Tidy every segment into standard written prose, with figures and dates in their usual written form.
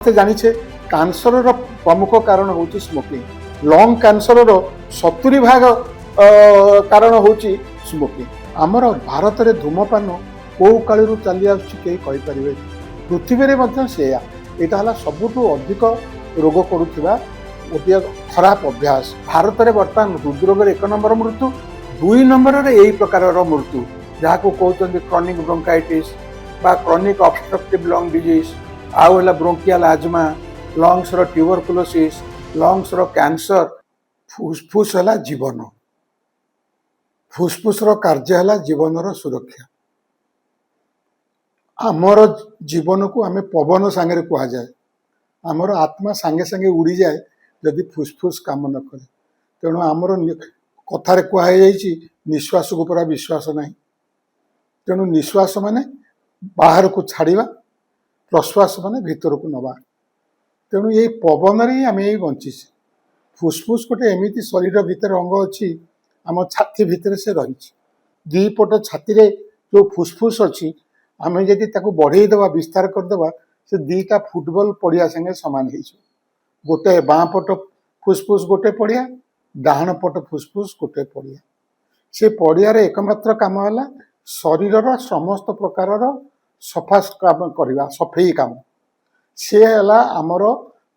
जानिछे cancer प्रमुख कारण हूँ स्मोकिंग। लंग कैंसर 70% कारण हूँ स्मोकिंग। आमर भारत में धूमपान कौ कालू चली आसपारे पृथ्वी में से यहाँ सबुठ अधिक रोग करुवा गोटे खराब अभ्यास। भारत में बर्तमान हृदरोग 1 नंबर मृत्यु, 2 नंबर में यही प्रकार मृत्यु जहाँ को कहते क्रॉनिक ब्रोंकाइटिस बा क्रॉनिक ऑब्स्ट्रक्टिव लंग डिजीज, आउ है ब्रोंकियल आजमा, लंग्स रो ट्यूबरकुलोसिस, लंग्स रो कैंसर। फुसफुस है जीवन, फुसफुस रो कार्य है जीवन रो सुरक्षा। आमर जीवन को आम पवन सांगे कह जाए, आमर आत्मा सांगे सांगे उड़ी जाए जदि फुसफुस काम न करे। तेणु आमर कथार कहुई निश्वास को पूरा विश्वास नहीं। तेणु निश्वास माने बाहर को छाड़िबा, प्रश्वास माने भीतर को नवा। तेणु ये पवन ही आम यही बंची। फुसफुस गोटे एमती शरीर भितर अंग अच्छी आम छाती भितर से रही। दी पट छाती रे जो फुसफुस अच्छी आम जदि बढ़ेदेवा विस्तार करदे से 2टा फुटबॉल पड़िया संगे सामान हो। गोटे बाँ पट फुसफुस गोटे पड़िया, डाहाण पट फुसफुस गोटे पड़िया। से पड़ियार एकमात्र काम है शरीर समस्त प्रकार सफा काम करवा, सफेई काम। सी है आमर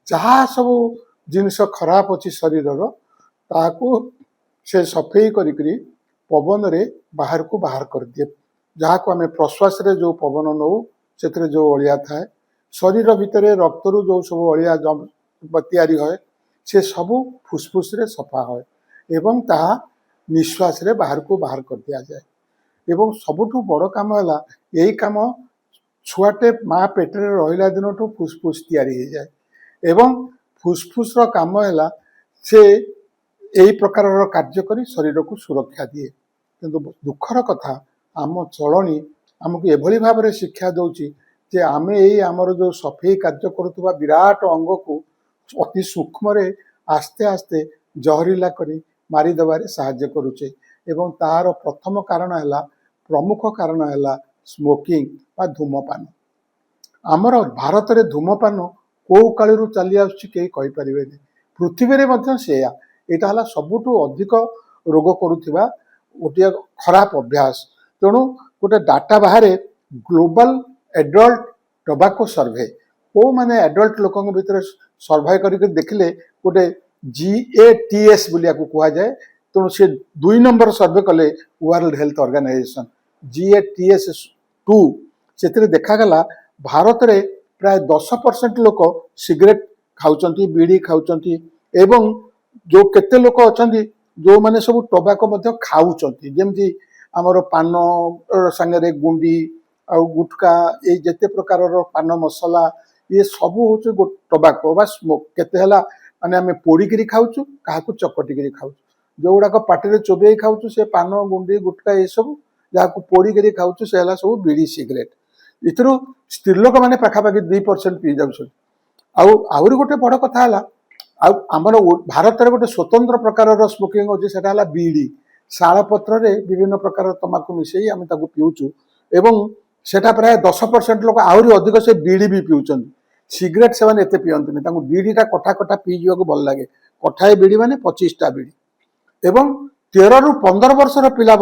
जहाँ सब जिनस खराब अच्छी शरीर ताकू से सफेई करी पवन रे बाहर को बाहर कर दिए। जहाँ को आम प्रश्वास रे जो पवन नौ से जो अलिया थाए शरीर भितर रक्त रू जो सब अलिया तैयारी है से सब फुसफुस रे सफा है एवं ताहा निश्वास रे बाहर को बाहर कर दिया जाए। एवं सबुठु बड़ काम है यही काम छुआटे माँ पेटे रहा दिन फुसफुस तैयारी हो जाए एवं फुसफुस रो काम है से यही प्रकार कार्य करी शरीर को सुरक्षा दिए। किंतु दुखर कथा आम चलनी आमको एभली भाव में शिक्षा दौची जे आमे यही आमर जो सफेई कार्य करुवा विराट अंग को अति सूक्ष्म रे आस्ते आस्ते जहरीला करी मारिदेवारे साहाय्य करुचे। एवं तार प्रथम कारण है प्रमुख कारण है स्मोकिंग बा धूमपान। आमर भारत में धूमपान कौ कालू चली आसपारे पृथ्वी में से यहाँ सबुठ अधिक रोग करुवा गोटे खराब अभ्यास। तेणु गोटे डाटा बाहर ग्लोबल एडल्ट टोबाको सर्वे को माने एडल्ट लोकों भितर सर्वे करके देखिले गोटे GATS बोलिया को कहा जाए। तेणु से 2 नंबर सर्वे कले वर्ल्ड हेल्थ ऑर्गेनाइजेशन GATS2 से देखागला भारत रे प्राय 10% लोक सिगरेट खाउचंती, बीड़ी खाउचंती एवं जो केते लोक अछंती जो माने सब टोबाको मध्य खाउचंती। जेमती आमर पान संगे गुंडी आ गुटका ये जेते प्रकार पान मसला ये सब हूँ टोबाको बा स्मोक। केते हला माने आमे पोड़ीकरी खाउचु, काहाकू चकटिकरी खाउचु, जो गुड़ाक पाटिरे चोबेई खाउचु से पान गुंडी गुटका ये सब, जहाँ पोड़ीकरी खाउचु से हला सब बीड़ी सिगरेट। इतरु स्त्रीलोक मैंने पाखापाखि 2% पी जाउछन। आउरी गोटे बड़ कथा है आमर भारत में गोटे स्वतंत्र प्रकार स्मोकिंग अच्छे से बीड़ी शाल पत्र रे विभिन्न प्रकार तमाकू मिसई आम पीऊचु एवं सेटा प्राय 10% लोक आहरी अधिक से बीड़ी भी पीउछन। सिगरेट से एते पीअंतनी, तांको बीड़ीटा कटा कटा पी जीवाको भल लागे। कठाए बीड़ी माने 25टा बीड़ी। एवं 13 ରୁ 15 वर्षर पिला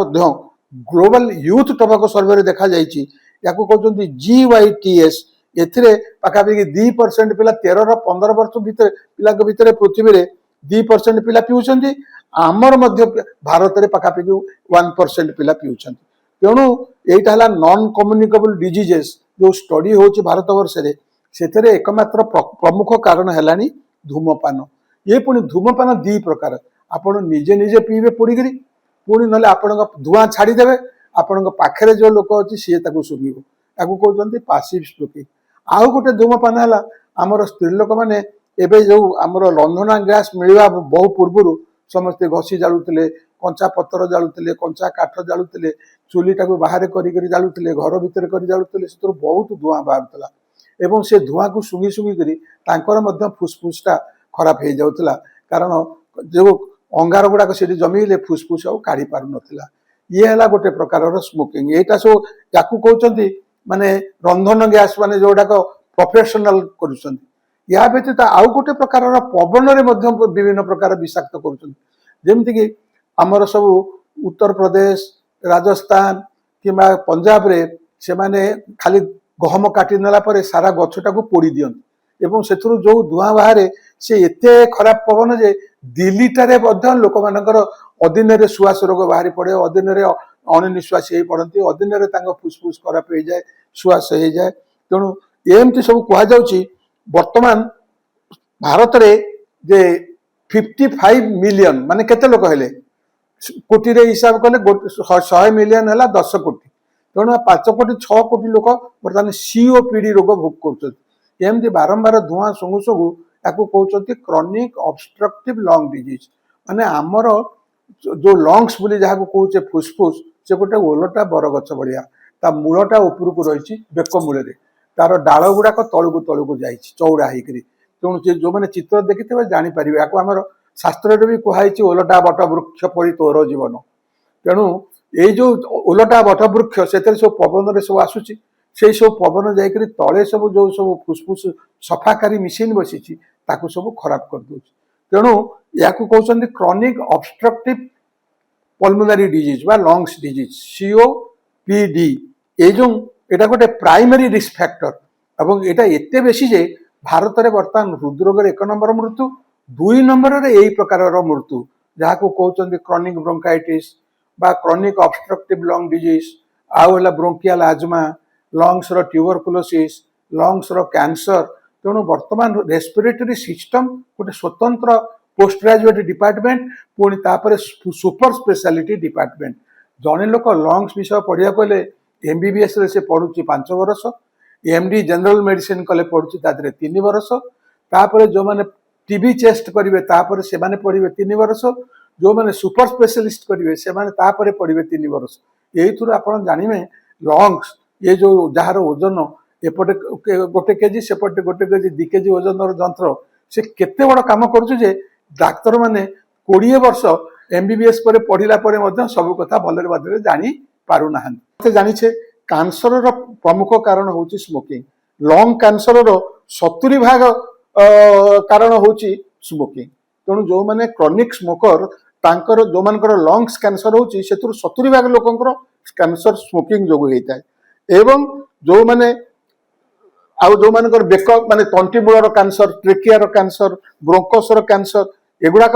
ग्लोबल यूथ टोबाको सर्वे रे देखा जाइछि याको कहते GYTS। एथिरे पाखापाखि 2% पिला 13 ରୁ 15 वर्ष भितर पिला भितर पृथ्वी रे 2% पिला पिउछन्ती। आमर मध्य भारत रे पाखापाखि 1% पिला पिउछन्ती। तेणु यहीटा है नॉन कम्युनिकेबल डिजीजेस जो स्टडी होची भारत वर्ष रे सेथरे एकमात्र प्रमुख कारण है धूमपान। ये पुणी धूमपान 2 प्रकार। आपण निजे निजे पीबे पोड़ीकरी, पुणी ना आपण धुआं छाड़ीदेवे, आपण पाखे जो लोक अच्छी सी शुंघिब, ताकू कहते पासिव स्मोकिंग। आउ गोटे धूमपान है आमर स्त्रीलोक मैंने एवं जो आमर रंधना गैस मिलवा बहु पूर्व समस्ते घसी जालुले, कंचा पतर जालुले, कंचा काठ जालुले, चुलीटा बाहर करी जालुले, घर भितर कर जालुले, से बहुत धुआं बाहर एवं से धुआं को शुंघी शुंघी कर फुसफुसटा खराब हो जाऊला। कारण जो अंगार गुड़ाक से जमीले फुसफुस आउ काढ़ी पार नाला। ये है गोटे प्रकार स्मोकिंग। यहाँ सब या कहते माने रंधन गैस माने जोड़ाक प्रोफेशनल कर या व्यतीत आउ गोटे प्रकार पवन विभिन्न प्रकार विषाक्त करमती आमर सब उत्तर प्रदेश राजस्थान कि पंजाब रे से माने खाली गहम काटी नेला परे सारा गछटा को पोड़ी दियंती एवं सेथुरु जो धुआं बाहर से एते खराब पवन जे दिल्ली टारे लोक मानकर अधीन रे श्वास रोग बाहरी पड़े अधीन रे अनिश्वासी हो पड़ती अधीन रे फुसफुस खराब हो जाए श्वास हो जाए तेणु एमती सब कह जाउची वर्तमान भारत रे जे 55 मिलियन माने केते लोक हेले कोटी रे हिसाब कले 100 मिलियन है 10 कोटी तेणु 5 कोटी 6 कोटी लोक बर्तमान सीओपीडी रोग भोग करमती बारंबार धुआं सुंगु सुंगु या कहते क्रॉनिक ऑब्स्ट्रक्टिव लंग डिजीज माने आमर जो लंग्स बोली जहाँ कहे फुसफुस से गोटे ओलटा बरगछ भाया ता मूलटा उपरकू रही बेक मूल तार डाल गुड़ाक तलू तलू जा चौड़ा होकर तेणु जो मैंने चित्र देखिथे जापर या आम शास्त्र भी कहुई ओलटा बट वृक्ष परी तोर जीवन तेणु ये जो ओलटा बट वृक्ष से सब पवन सब आसूची से सब पवन जाकर तले सब जो सब फुसफुस सफाकारी मिशीन बसी सब खराब कर दे तेणु या कहते क्रॉनिक ऑब्स्ट्रक्टिव पल्मोनारी डिजीज बा लंग्स डिजीज सीओपीडी ये जो एटा गोटे प्राइमरी रिस्क फैक्टर एवं एटा एते बेसी जे भारत में बर्तमान हृदरोग 1 नंबर मृत्यु 2 नंबर रे यही प्रकार मृत्यु जहाँ को कहते क्रॉनिक ब्रोंकाइटिस बा क्रॉनिक ऑब्स्ट्रक्टिव लंग डिजीज आउ है ब्रोंकियल आजमा लंग्स रो ट्यूबरकुलोसिस लंग्स रो कैंसर तेणु वर्तमान रेस्पिरेटरी सिस्टम गोटे स्वतंत्र पोस्ट ग्रेजुएट डिपार्टमेंट पुणी तापर सुपर स्पेशलिटी डिपार्टमेंट जड़े लोक लंग्स विषय पढ़ा गले एमबीबीएस से पढ़ुची 5 वर्ष एमडी जनरल मेडिसिन कले पढ़ुची 3 वर्ष तापर जो मैंने टीबी चेस्ट करेंगे तापर से पढ़े 3 वर्ष जो मैंने सुपर स्पेशलिस्ट करेंगे से पढ़े 3 वर्ष यही थ्रू आप जानवे लंग्स ये जो जार ओजन एपटे गोटे केजी सेपटे गोटे केजी 2 केजी ओजन जंत्र से केते बड़ काम करुचे डाक्तर माने 20 वर्ष एमबीबीएस पर पढ़ला सब कथा भलरे भलरे जानी पारु नाहंती जानिछे कैंसर रो प्रमुख कारण होची स्मोकिंग लंग कैंसर रो 70% कारण होची स्मोकिंग तेणु जो माने क्रॉनिक स्मोकर तांकर जो मानकर लंग्स कैंसर होची सेतुर 70% लोकंकर कैंसर स्मोकिंग जोगु हेता है एवं जो माने आउ जो मानकर बेक माने तंटी मूलर कैंसर ट्रेकियार कैंसर ब्रोंकोसर कैंसर एगुड़ाक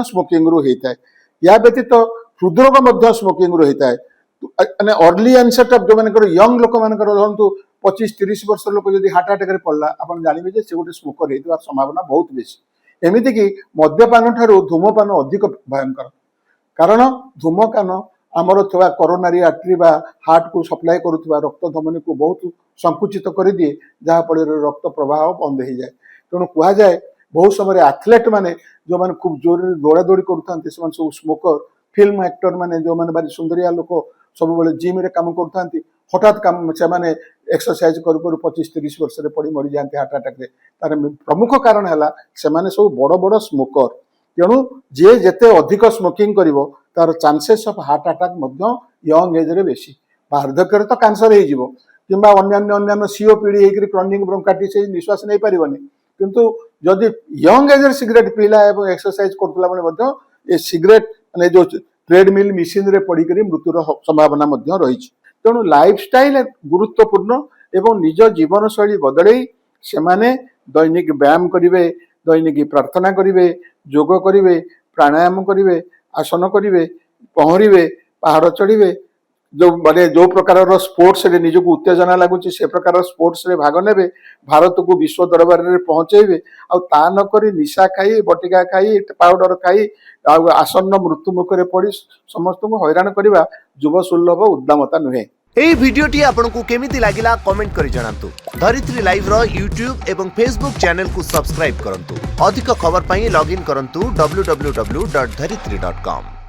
स्मोकिंग रु होता है या व्यतीत हृदरोग स्मोकिंग रु होता है अर्ली एनसेट जो मानकर यंग लोक मानकर 25-30 वर्ष लोक जब हार्ट अटैक पड़ला आप जानवे से गोटे स्मोकर हो संभावना बहुत बेसी एमती कि मद्यपान ठारू धूमपान अधिक भयंकर कारण धूमपान आमर थोड़ा कोरोनारी आर्टरी बा हार्ट को सप्लाई करुवा रक्त धमनी को बहुत संकुचित कर दिए जहाँफल रक्त प्रवाह बंद हो जाए तेणु कहुए बहुत समय एथलेट माने जो मैंने खूब जोर दौड़ा दौड़ी करुँच सब स्मोकर फिल्म एक्टर माने जो मैंने भारी सुंदरिया लोक सब जिम रे काम करुँच हठात काम से एक्सरसाइज कर 25-30 वर्ष पड़ी मरी जाती हार्ट अटैक तार प्रमुख कारण है सब बड़ बड़ स्मोकर तेणु जी जिते अधिक स्मोकिंग कर तार chances of heart attack young age रे बेसी वार्धक्य तो कैंसर हो अन्य सीओपीडी होकर क्रॉनिक ब्रोंकाइटिस निश्वास नहीं पारनी किंतु जदि यंग एज सिगरेट पीला और एक्सरसाइज करुला बेले ये सिगरेट माने जो ट्रेडमिल मिशन रे पड़ी मृत्युर संभावना रही तेणु लाइफस्टाइल गुरुत्वपूर्ण एवं निज जीवन शैली बदल से दैनिक व्यायाम करेंगे दैनिक प्रार्थना करेंगे योग करेंगे प्राणायाम करेंगे आसन करेंगे पहरे पहाड़ चढ़े जो माने जो प्रकार स्पोर्ट्स रे निजक उत्तेजना लगुच से प्रकार स्पोर्ट्स रे भाग ने भारत को विश्व दरबार में पहुंचे आ नक निशा खाई बटिका खाई पाउडर खाई आसन्न मृत्यु मुखरे पड़ी समस्त को हैरान करने युव सुलभ उद्दामता नुहे। एई भिडियोटी आपनको केमिति लागिला कमेंट करि जणांतु। धरित्री लाइव रो यूट्यूब एवं फेसबुक चैनल को सब्सक्राइब करंतु। अधिक खबर पई लॉगिन करंतु www.dharitri.com।